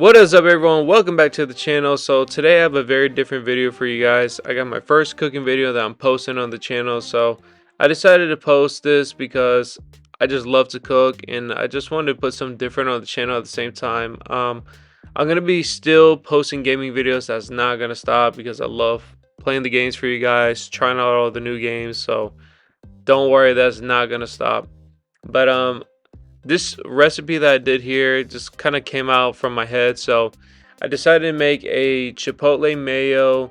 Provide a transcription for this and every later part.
What is up, everyone? Welcome back to the channel. So today I have a very different video for you guys. I got my first cooking video that I'm posting on the channel, so I decided to post this because I just love to cook and I just wanted to put something different on the channel at the same time. I'm gonna be still posting gaming videos. That's not gonna stop because I love playing the games for you guys, trying out all the new games, so don't worry, that's not gonna stop. But this recipe that I did here just kind of came out from my head, so I decided to make a Chipotle mayo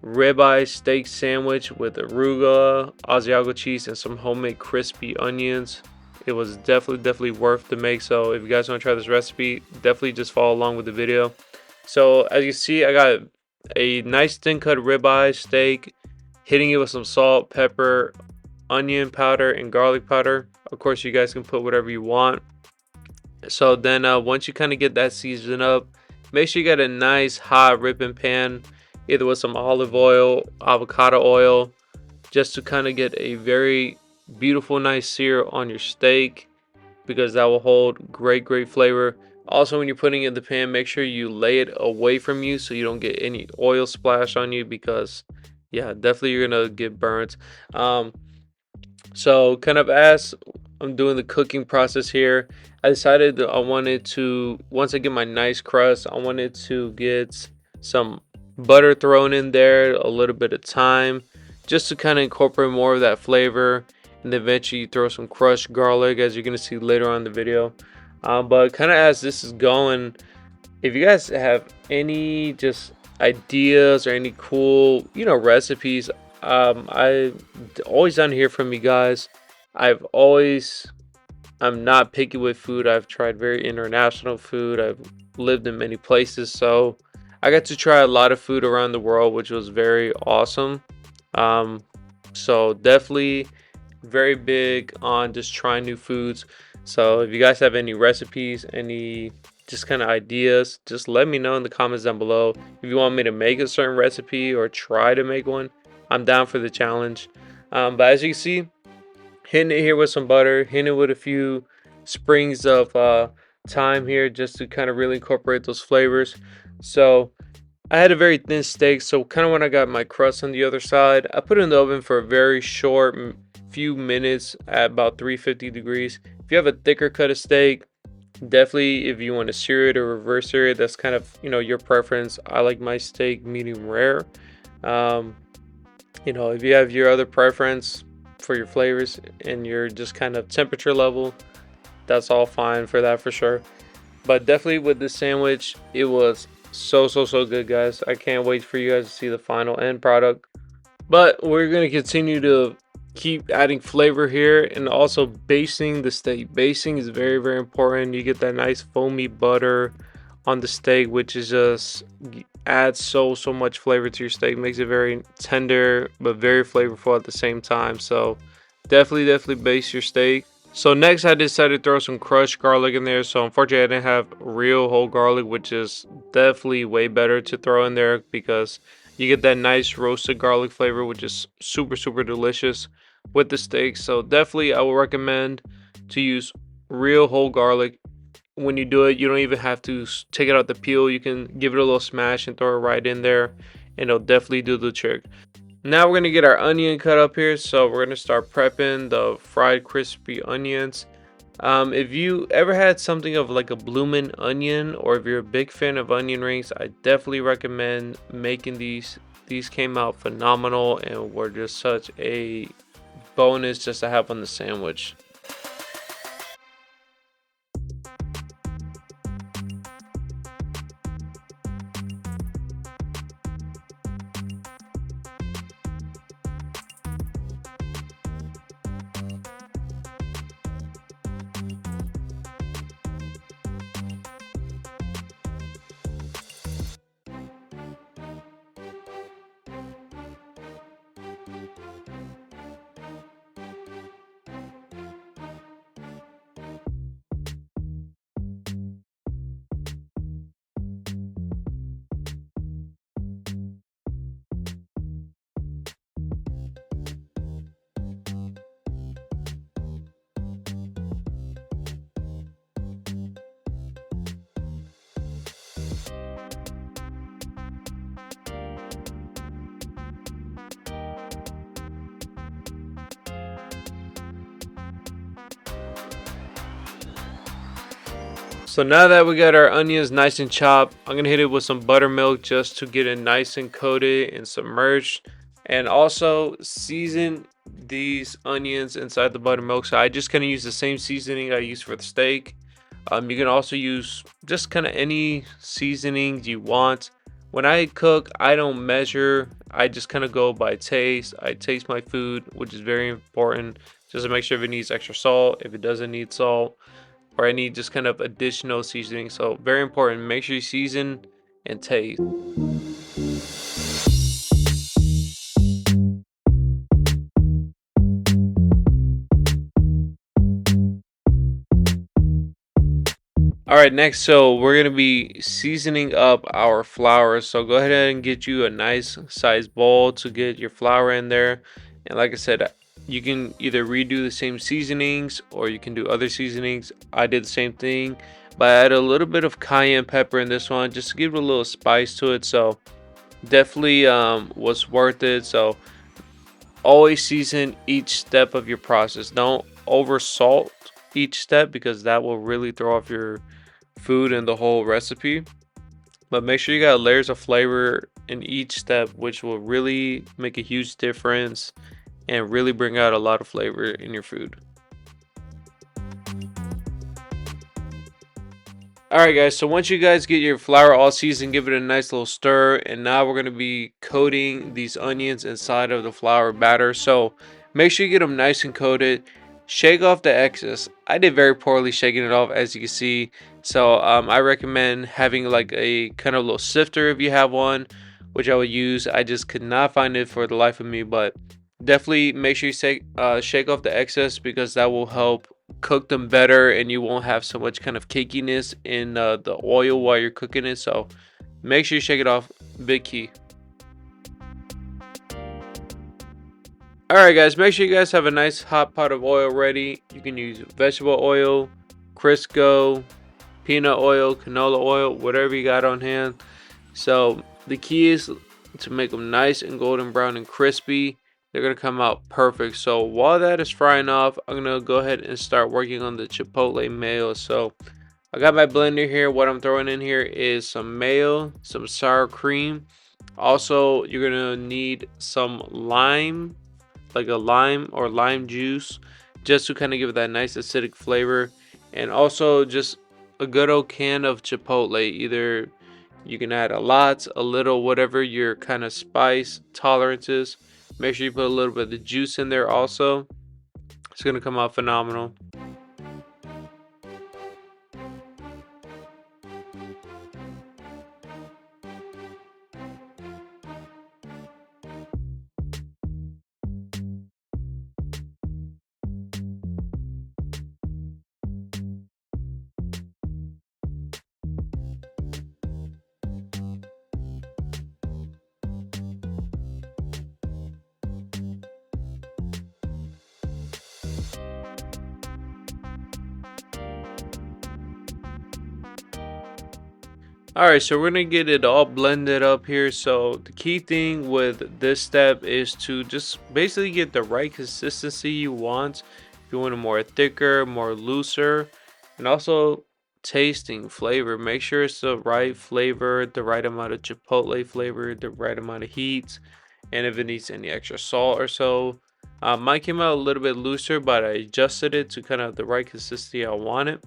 ribeye steak sandwich with arugula, Asiago cheese, and some homemade crispy onions. It was definitely worth to make, so if you guys want to try this recipe, definitely just follow along with the video. So as you see, I got a nice thin cut ribeye steak, hitting it with some salt, pepper, onion powder, and garlic powder. Of course, you guys can put whatever you want. So then once you kind of get that seasoned up, make sure you get a nice hot ripping pan, either with some olive oil, avocado oil, just to kind of get a very beautiful nice sear on your steak, because that will hold great flavor. Also, when you're putting it in the pan, make sure you lay it away from you so you don't get any oil splash on you, because yeah, definitely you're gonna get burnt. So kind of as I'm doing the cooking process here, I decided that I wanted to, once I get my nice crust, I wanted to get some butter thrown in there, a little bit of thyme, just to kind of incorporate more of that flavor. And then eventually you throw some crushed garlic, as you're going to see later on in the video. But kind of as this is going, if you guys have any just ideas or any cool, recipes, I always down to hear from you guys. I'm not picky with food. I've tried very international food. I've lived in many places, so I got to try a lot of food around the world, which was very awesome. Um, so definitely very big on just trying new foods. So if you guys have any recipes, any just kind of ideas, just let me know in the comments down below. If you want me to make a certain recipe or try to make one, I'm down for the challenge. But as you can see, hitting it here with some butter, hitting it with a few springs of thyme here, just to kind of really incorporate those flavors. So I had a very thin steak, so kind of when I got my crust on the other side, I put it in the oven for a very short few minutes at about 350 degrees. If you have a thicker cut of steak, definitely, if you want to sear it or reverse sear it, that's kind of your preference. I like my steak medium rare. um, if you have your other preference for your flavors and your just kind of temperature level, that's all fine for that for sure. But definitely with this sandwich, it was so good, guys. I can't wait for you guys to see the final end product. But we're going to continue to keep adding flavor here and also basting the steak. Basting is very important. You get that nice foamy butter on the steak, which is just adds so much flavor to your steak, makes it very tender but very flavorful at the same time. So definitely baste your steak. So next I decided to throw some crushed garlic in there. So unfortunately I didn't have real whole garlic, which is definitely way better to throw in there, because you get that nice roasted garlic flavor, which is super delicious with the steak. So definitely I will recommend to use real whole garlic. When you do it, you don't even have to take it out the peel. You can give it a little smash and throw it right in there, and it'll definitely do the trick. Now we're gonna get our onion cut up here, so we're gonna start prepping the fried crispy onions. If you ever had something of like a bloomin' onion, or if you're a big fan of onion rings, I definitely recommend making these. These came out phenomenal and were just such a bonus just to have on the sandwich. So now that we got our onions nice and chopped, I'm gonna hit it with some buttermilk just to get it nice and coated and submerged, and also season these onions inside the buttermilk. So I just kind of use the same seasoning I use for the steak. You can also use just kind of any seasonings you want. When I cook, I don't measure. I just kind of go by taste. I taste my food, which is very important, just to make sure if it needs extra salt, if it doesn't need salt, or any just kind of additional seasoning. So very important. Make sure you season and taste. All right, next, so we're gonna be seasoning up our flour. So go ahead and get you a nice sized bowl to get your flour in there. And like I said, you can either redo the same seasonings or you can do other seasonings. I did the same thing, but I add a little bit of cayenne pepper in this one just to give it a little spice to it. So definitely was worth it. So always season each step of your process. Don't over salt each step because that will really throw off your food and the whole recipe. But make sure you got layers of flavor in each step, which will really make a huge difference and really bring out a lot of flavor in your food. Alright guys, so once you guys get your flour all seasoned, give it a nice little stir, and now we're going to be coating these onions inside of the flour batter. So make sure you get them nice and coated. Shake off the excess. I did very poorly shaking it off, as you can see. So I recommend having like a kind of little sifter if you have one, which I would use. I just could not find it for the life of me, but definitely make sure you shake off the excess because that will help cook them better and you won't have so much kind of cakiness in the oil while you're cooking it. So make sure you shake it off. Big key. All right guys, make sure you guys have a nice hot pot of oil ready. You can use vegetable oil, Crisco, peanut oil, canola oil, whatever you got on hand. So the key is to make them nice and golden brown and crispy. They're gonna come out perfect. So while that is frying off, I'm gonna go ahead and start working on the Chipotle mayo. So I got my blender here. What I'm throwing in here is some mayo, some sour cream. Also, you're gonna need some lime, like a lime or lime juice, just to kind of give it that nice acidic flavor. And also just a good old can of Chipotle. Either you can add a lot, a little, whatever your kind of spice tolerance is. Make sure you put a little bit of the juice in there also. It's gonna come out phenomenal. All right, so we're gonna get it all blended up here. So the key thing with this step is to just basically get the right consistency you want. If you want it more thicker, more looser, and also tasting flavor. Make sure it's the right flavor, the right amount of chipotle flavor, the right amount of heat, and if it needs any extra salt or so. Mine came out a little bit looser, but I adjusted it to kind of the right consistency I wanted.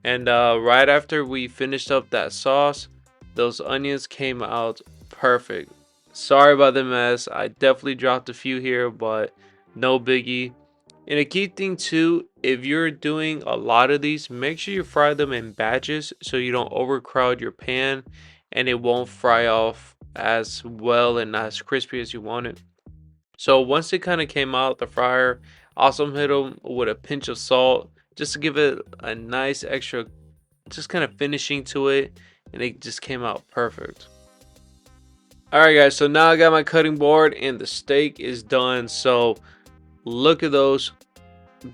And right after we finished up that sauce, those onions came out perfect. Sorry about the mess. I definitely dropped a few here, but no biggie. And a key thing too, if you're doing a lot of these, make sure you fry them in batches so you don't overcrowd your pan and it won't fry off as well and not as crispy as you want it. So once it kind of came out the fryer, also hit them with a pinch of salt just to give it a nice extra, just kind of finishing to it, and it just came out perfect. All right, guys. So now I got my cutting board and the steak is done. So look at those.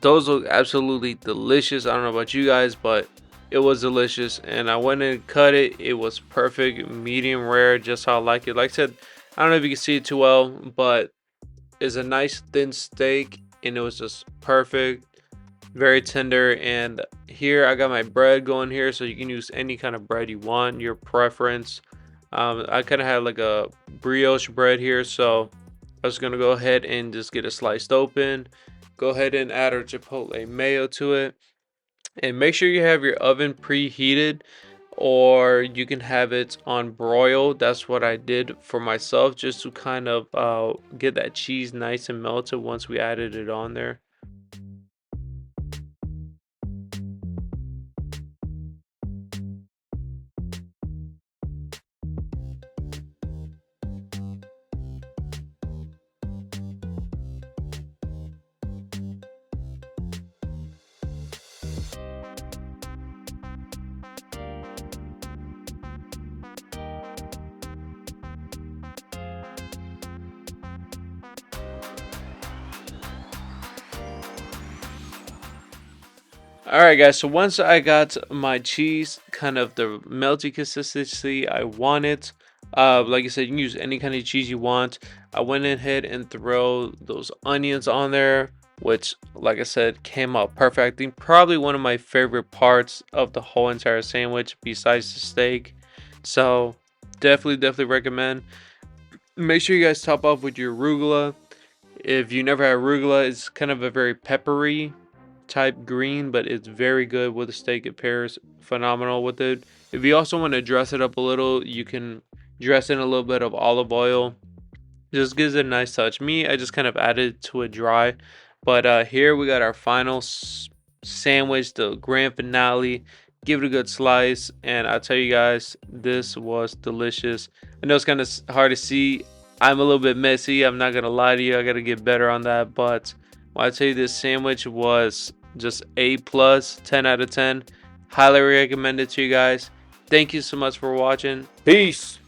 Those look absolutely delicious. I don't know about you guys, but it was delicious. And I went and cut it. It was perfect, medium rare, just how I like it. Like I said, I don't know if you can see it too well, but it's a nice thin steak and it was just perfect. very tender. And here I got my bread going here, so you can use any kind of bread you want, your preference. I kind of had like a brioche bread here, so I was gonna go ahead and just get it sliced open. Go ahead and add our Chipotle mayo to it, and make sure you have your oven preheated, or you can have it on broil. That's what I did for myself, just to kind of get that cheese nice and melted once we added it on there. Alright guys, so once I got my cheese kind of the melty consistency I wanted, like I said, you can use any kind of cheese you want. I went ahead and throw those onions on there, which like I said came out perfect. I think probably one of my favorite parts of the whole entire sandwich besides the steak. So definitely recommend. Make sure you guys top off with your arugula. If you never had arugula, it's kind of a very peppery type green, but it's very good with the steak. It pairs phenomenal with it. If you also want to dress it up a little, you can dress in a little bit of olive oil. Just gives it a nice touch. Me, I just kind of added to it dry. But here we got our final sandwich, the grand finale. Give it a good slice, and I'll tell you guys, this was delicious. I know it's kind of hard to see. I'm a little bit messy. I'm not gonna lie to you. I gotta get better on that. But when I tell you this sandwich was just A plus, 10 out of 10. Highly recommend it to you guys. Thank you so much for watching. Peace.